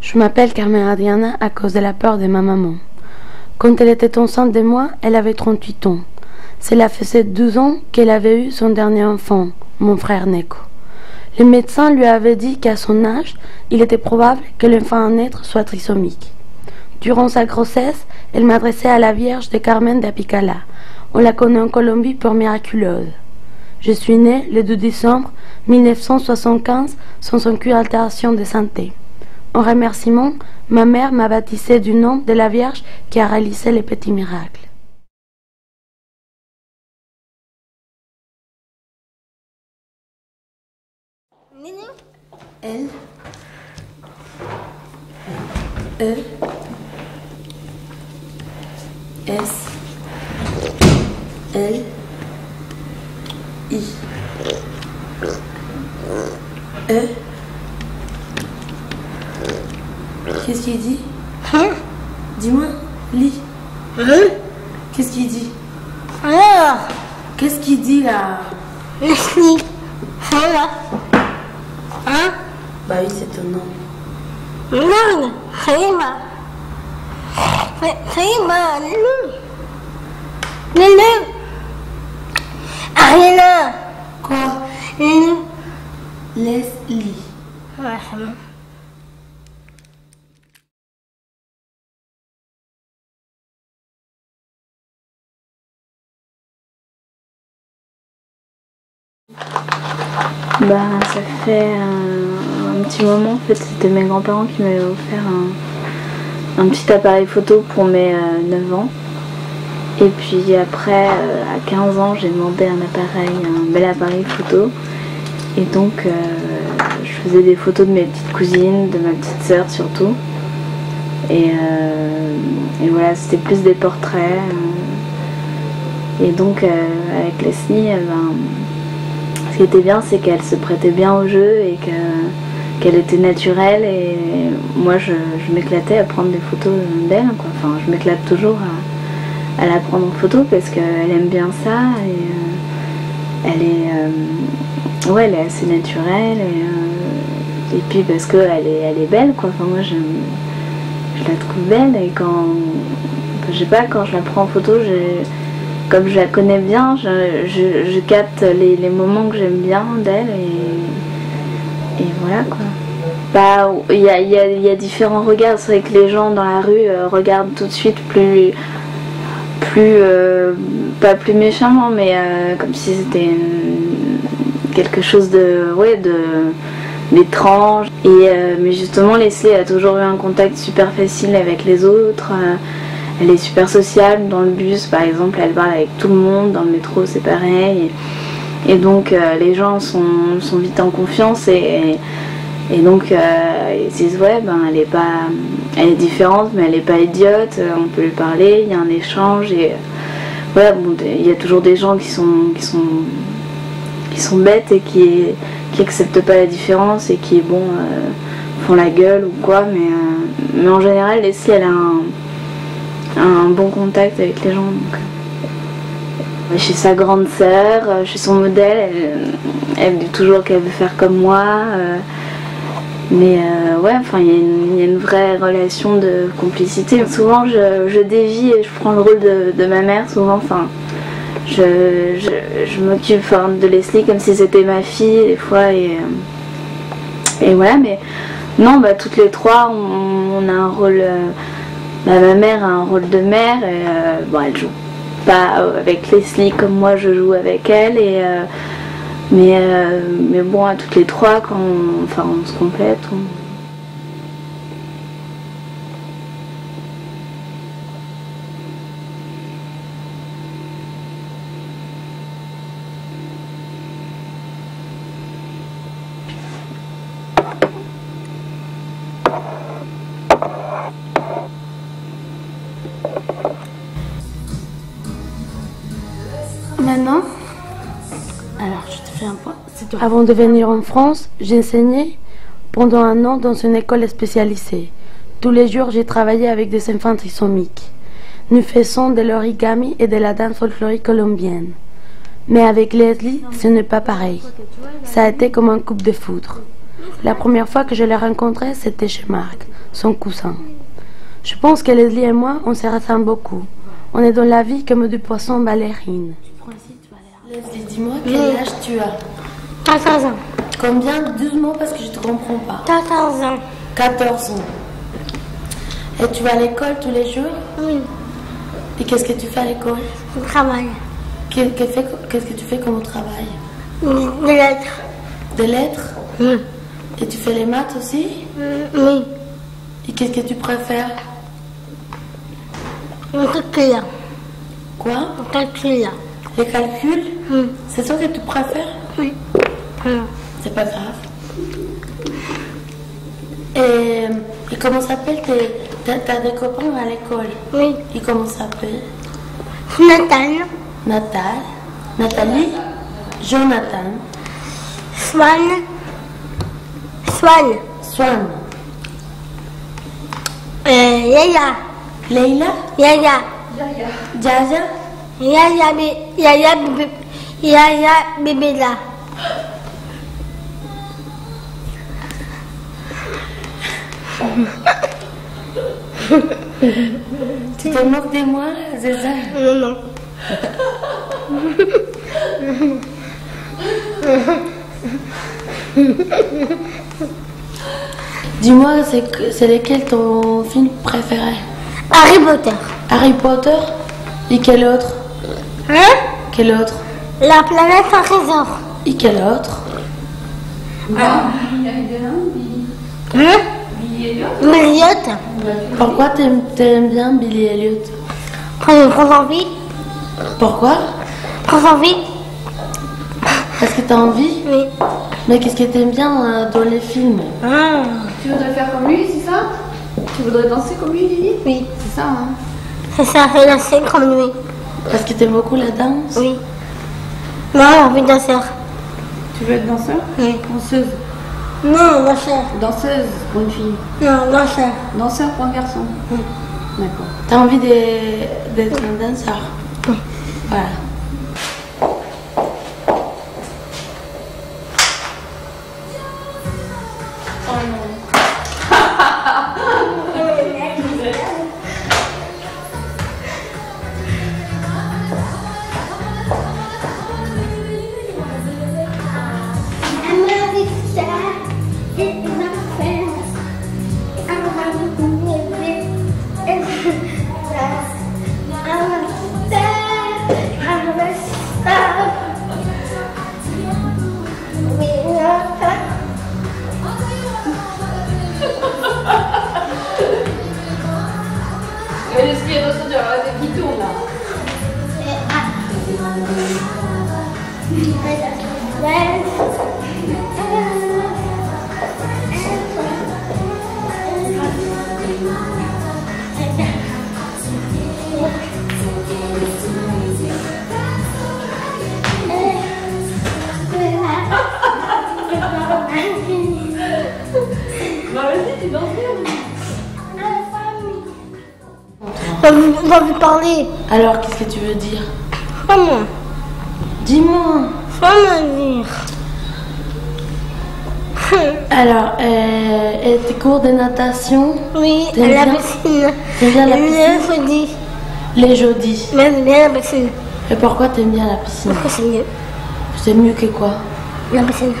Je m'appelle Carmen Adriana à cause de la peur de ma maman. Quand elle était enceinte de moi, elle avait 38 ans. Cela faisait 12 ans qu'elle avait eu son dernier enfant, mon frère Neko. Le médecin lui avait dit qu'à son âge, il était probable que l'enfant à naître soit trisomique. Durant sa grossesse, elle m'adressait à la Vierge de Carmen d'Apicala. On la connaît en Colombie pour miraculeuse. Je suis née le 2 décembre 1975 sans aucune altération de santé. En remerciement, ma mère m'a baptisée du nom de la Vierge qui a réalisé les petits miracles. L E S L I E. Qu'est-ce qu'il dit? Hein? Dis-moi, lis. Hein? Qu'est-ce qu'il dit? Alors, Qu'est-ce qu'il dit là? Leslie, ça va? Hein? Bah oui, c'est ton nom. Non, Rima. Rima, Lulu. Ariana. Quoi? Lulu. Leslie. Ouais, c'est bon. Ça fait un petit moment, en fait, c'était mes grands-parents qui m'avaient offert un petit appareil photo pour mes 9 ans. Et puis après, à 15 ans, j'ai demandé un bel appareil photo. Et donc, je faisais des photos de mes petites cousines, de ma petite sœur surtout. Et voilà, c'était plus des portraits. Et donc, avec Leslie, ce qui était bien, c'est qu'elle se prêtait bien au jeu et qu'elle était naturelle. Et moi, je m'éclatais à prendre des photos d'elle, quoi. Enfin, je m'éclate toujours à la prendre en photo parce qu'elle aime bien ça. Et elle est assez naturelle. Et puis parce qu'elle est belle, quoi. Enfin, moi, je la trouve belle. Et je sais pas, quand je la prends en photo, comme je la connais bien, je capte les moments que j'aime bien d'elle et voilà, quoi. Il y a différents regards. C'est vrai que les gens dans la rue regardent tout de suite pas plus méchamment, mais comme si c'était quelque chose d'étrange. Mais justement, Leslie a toujours eu un contact super facile avec les autres. Elle est super sociable. Dans le bus, par exemple, elle parle avec tout le monde. Dans le métro, c'est pareil. Et donc, les gens sont vite en confiance. Et donc, ils se disent, ouais, elle est différente, mais elle n'est pas idiote. On peut lui parler, il y a un échange. Et voilà, bon, il y a toujours des gens qui sont bêtes et qui acceptent pas la différence et qui, font la gueule ou quoi. Mais en général, Leslie, elle a un bon contact avec les gens. Donc. Chez sa grande sœur, chez son modèle, elle dit toujours qu'elle veut faire comme moi. Mais il y a une vraie relation de complicité. Souvent, je dévie et je prends le rôle de ma mère. Souvent, je m'occupe de Leslie comme si c'était ma fille des fois. Et voilà, mais non, toutes les trois, on a un rôle. Ma mère a un rôle de mère et elle joue pas avec Leslie comme moi je joue avec elle mais à toutes les trois quand on se complète. Maintenant, alors je te fais un point. Avant de venir en France, j'ai enseigné pendant 1 an dans une école spécialisée. Tous les jours, j'ai travaillé avec des enfants trisomiques. Nous faisons de l'origami et de la danse folklorique colombienne. Mais avec Leslie, ce n'est pas pareil. Ça a été comme un coup de foudre. La première fois que je l'ai rencontrée, c'était chez Marc, son cousin. Je pense que Leslie et moi, on se ressemble beaucoup. On est dans la vie comme du poisson ballerine. Leslie, dis-moi quel âge tu as? 14 ans. Combien? 12 mots parce que je ne te comprends pas. 14 ans. 14 ans. Et tu vas à l'école tous les jours? Oui. Et qu'est-ce que tu fais à l'école? Je travaille. Qu'est-ce que tu fais comme travail? Des lettres. Des lettres? Oui. Et tu fais les maths aussi? Oui. Et qu'est-ce que tu préfères? On calcule. Quoi? On calcule. Les calculs? Oui. C'est ça que tu préfères? Oui. C'est pas grave. Et comment s'appelle t'as des copains à l'école? Oui. Et comment s'appelle? Nathan. Nathalie, Jonathan, Swan. Swan, Yaya. Leila, Yaya. Jaja, Yaya bébé là. Tu te moques de moi, c'est ça? Non. Dis-moi, c'est lequel ton film préféré? Harry Potter. Harry Potter? Et quel autre? Hein? Quel autre? La planète en trésor. Et quel autre? Hein? Elliot. Pourquoi t'aimes bien Billy Elliot? Quand envie. Pourquoi? Quand envie. Parce que t'as envie? Oui. Mais qu'est-ce que t'aimes bien dans les films? Tu voudrais faire comme lui, c'est ça? Tu voudrais danser comme lui, Lily? Oui. C'est ça, hein? C'est ça, fait danser comme lui. Parce que t'aimes beaucoup la danse? Oui. Non, j'ai envie de danser. Tu veux être danseur? Oui. Danseuse. Non, danseur. Danseuse pour une fille. Non, danseur. Danseur pour un garçon. Oui. D'accord. T'as envie d'être un danseur? Voilà. Mais le ski est dans la tête qui tourne là. Bah vas-y, tu danses bien. On va vous parler. Alors, qu'est-ce que tu veux dire? Comment? Dis-moi. Comment dire? Alors, et tes cours de natation? Oui, T'aimes à la bien? piscine. T'aimes bien la piscine? Le jeudi. Les jeudis. Mais j'aime bien la piscine. Et pourquoi t'aimes bien la piscine? Pourquoi c'est mieux? C'est mieux que quoi? La piscine.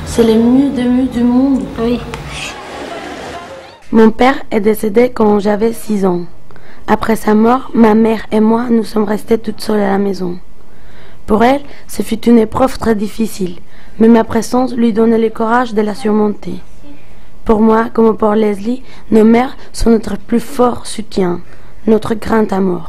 C'est le mieux du monde. Oui. Mon père est décédé quand j'avais 6 ans. Après sa mort, ma mère et moi, nous sommes restés toutes seules à la maison. Pour elle, ce fut une épreuve très difficile, mais ma présence lui donnait le courage de la surmonter. Pour moi, comme pour Leslie, nos mères sont notre plus fort soutien, notre grand amour.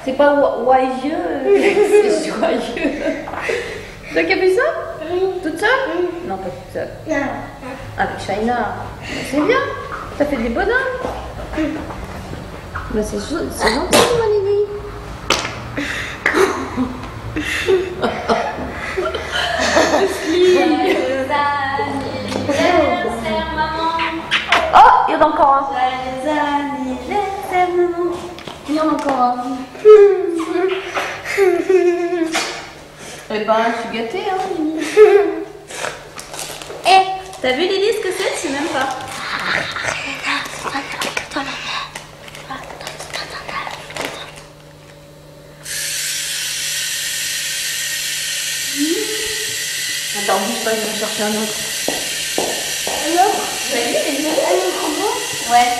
C'est pas joyeux, c'est joyeux. Toute seule? Non, pas toute seule. Avec Shaina. C'est bien. T'as fait des bonhommes. Bah c'est gentil, ma Lily. Joyeux anniversaire, maman. Oh, il y en a encore un. Joyeux anniversaire, maman. Il y en a encore un. Eh ben, je suis gâtée, hein, Lily. T'as vu, Lily, ce que c'est? Je sais même pas. Attends, bouge pas, je vais chercher un autre. Alors, Vous avez vu les yeux? Ouais.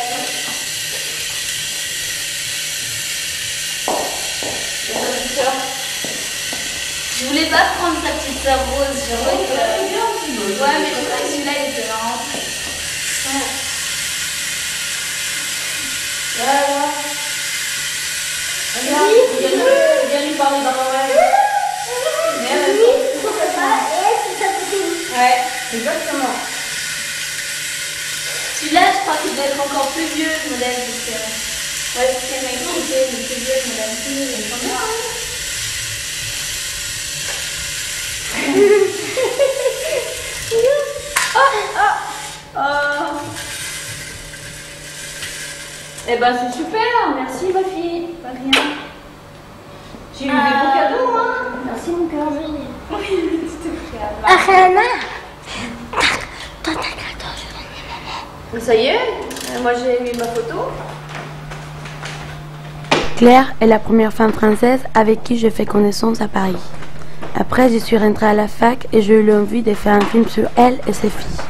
Je voulais pas prendre sa petite sœur rose, je trouvais que... Ouais, mais je trouvais que celui-là il était marrant. Voilà. Regarde, viens lui parler dans l'oreille. Ouais, exactement. Celui-là, je crois qu'il doit être encore plus vieux, le modèle. Ouais, parce qu'il y en a qui étaient plus vieux, le modèle. Eh ben c'est super, merci ma fille. Pas rien. J'ai eu des beaux cadeaux, hein. Merci mon cœur. Ça y est, moi j'ai mis ma photo. Claire est la première femme française avec qui je fais connaissance à Paris. Après, je suis rentrée à la fac et j'ai eu l'envie de faire un film sur elle et ses filles.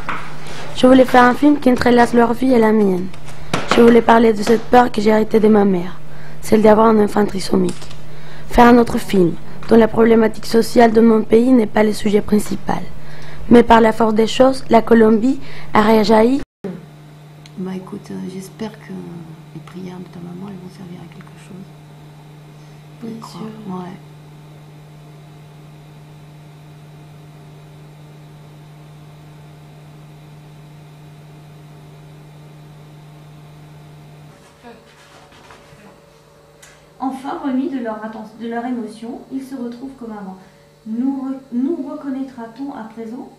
Je voulais faire un film qui entrelace leur vie et la mienne. Je voulais parler de cette peur que j'ai héritée de ma mère, celle d'avoir un enfant trisomique. Faire un autre film, dont la problématique sociale de mon pays n'est pas le sujet principal. Mais par la force des choses, la Colombie a réagi. Bah écoute, j'espère que les prières de ta maman elles vont servir à quelque chose. Bien sûr. Ouais. Enfin remis de leur émotion, ils se retrouvent comme avant. Nous reconnaîtra-t-on à présent?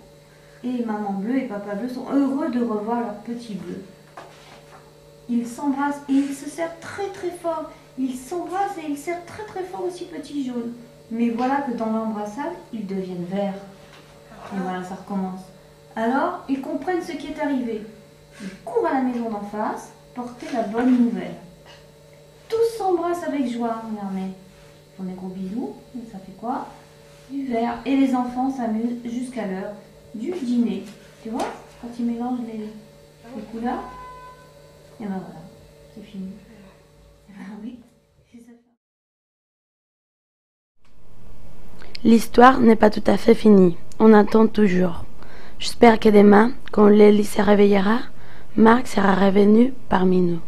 Et maman bleue et papa bleu sont heureux de revoir leur petit bleu. Ils s'embrassent et ils se serrent très très fort. Ils s'embrassent et ils serrent très très fort aussi petit jaune. Mais voilà que dans l'embrassade, ils deviennent verts. Et voilà, ça recommence. Alors, ils comprennent ce qui est arrivé. Ils courent à la maison d'en face, porter la bonne nouvelle. Tous s'embrassent avec joie. Regardez, ils font des gros bisous. Et ça fait quoi? Du vert. Et les enfants s'amusent jusqu'à l'heure du dîner. Tu vois, quand ils mélangent les couleurs. Et ben voilà, c'est fini. Ah oui, c'est ça. L'histoire n'est pas tout à fait finie. On attend toujours. J'espère que demain, quand Lélie se réveillera, Marc sera revenu parmi nous.